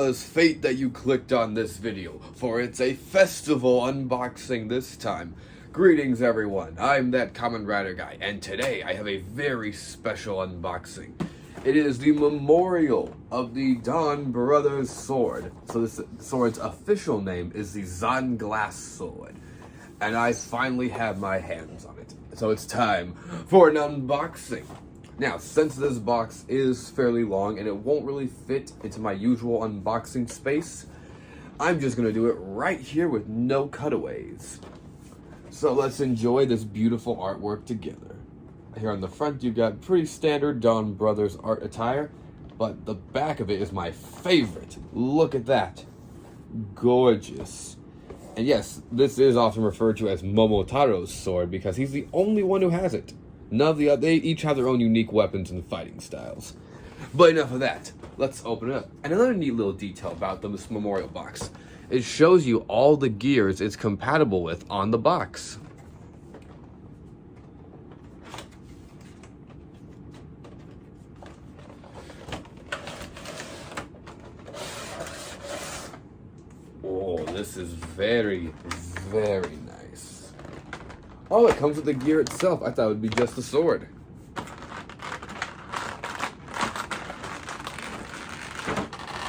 as fate that you clicked on this video, for it's a festival unboxing this time. Greetings everyone, I'm that Kamen Rider guy, and today I have a very special unboxing. It is the memorial of the Donbrothers sword. So this sword's official name is the Zanglass Sword. And I finally have my hands on it. So it's time for an unboxing. Now, since this box is fairly long and it won't really fit into my usual unboxing space, I'm just going to do it right here with no cutaways. So let's enjoy this beautiful artwork together. Here on the front, you've got pretty standard Donbrothers art attire, but the back of it is my favorite. Look at that. Gorgeous. And yes, this is often referred to as Momotaro's sword because he's the only one who has it. None of they each have their own unique weapons and fighting styles. But enough of that. Let's open it up. And another neat little detail about this memorial box. It shows you all the gears it's compatible with on the box. Oh, this is very, very nice. Oh, it comes with the gear itself. I thought it would be just the sword.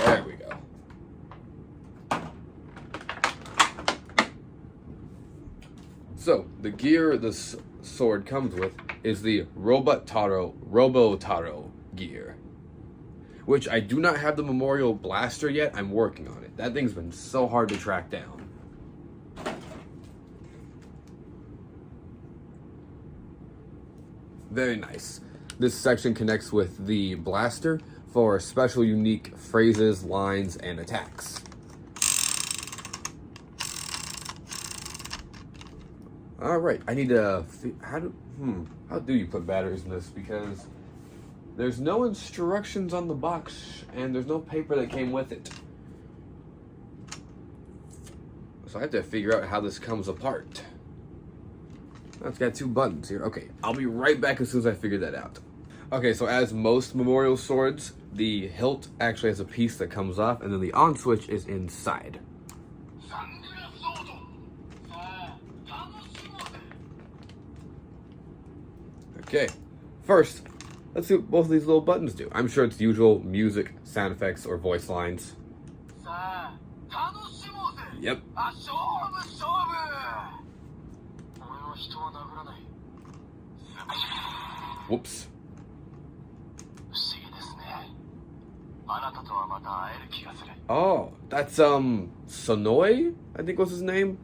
There we go. So, the gear this sword comes with is the Robotaro gear. Which I do not have the Memorial Blaster yet. I'm working on it. That thing's been so hard to track down. Very nice. This section connects with the blaster for special unique phrases, lines, and attacks. Alright, I need to... How do you put batteries in this? Because there's no instructions on the box, and there's no paper that came with it. So I have to figure out how this comes apart. It's got two buttons here. Okay, I'll be right back as soon as I figure that out. Okay, so as most memorial swords, the hilt actually has a piece that comes off, and then the on switch is inside. Okay, first, let's see what both of these little buttons do. I'm sure it's the usual music, sound effects, or voice lines. Yep. Whoops. Oh, that's Sonoe, I think was his name.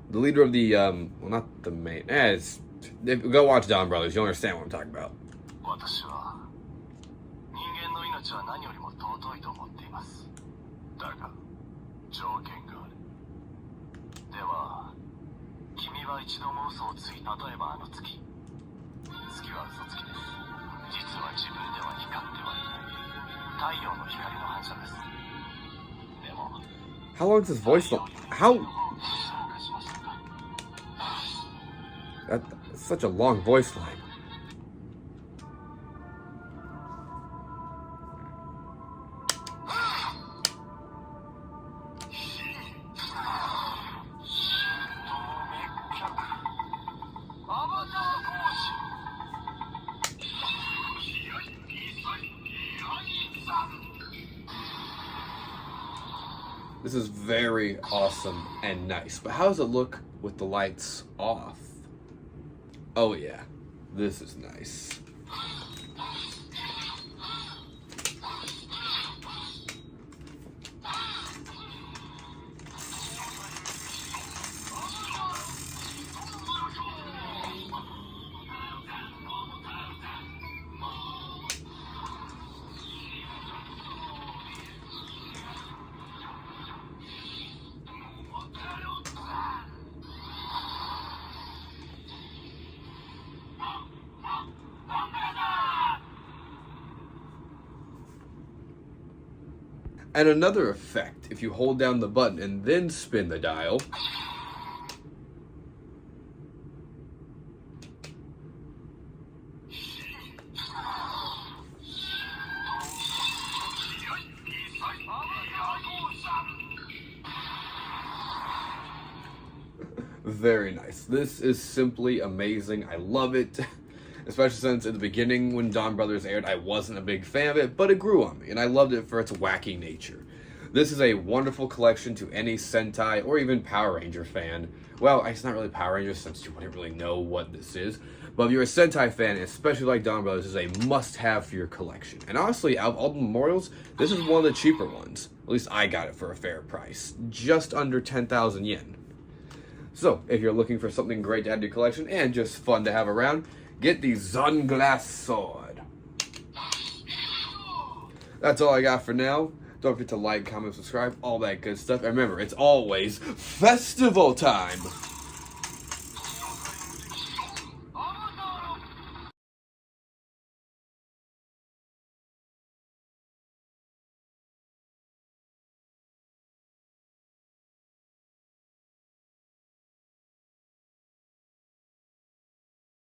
The leader of the well, not the main. Go watch Donbrothers, you'll understand what I'm talking about. How long is this voice line? That's such a long voice line. This is very awesome and nice, but how does it look with the lights off? Oh yeah, this is nice. And another effect, if you hold down the button and then spin the dial, Very nice. This is simply amazing. I love it. Especially since in the beginning when Donbrothers aired, I wasn't a big fan of it, but it grew on me, and I loved it for its wacky nature. This is a wonderful collection to any Sentai or even Power Ranger fan. Well, it's not really Power Rangers since you wouldn't really know what this is. But if you're a Sentai fan, especially like Donbrothers, is a must-have for your collection. And honestly, out of all the memorials, this is one of the cheaper ones. At least I got it for a fair price. Just under 10,000 yen. So, if you're looking for something great to add to your collection and just fun to have around, get the Zanglass Sword. That's all I got for now. Don't forget to like, comment, subscribe, all that good stuff. And remember, it's always festival time!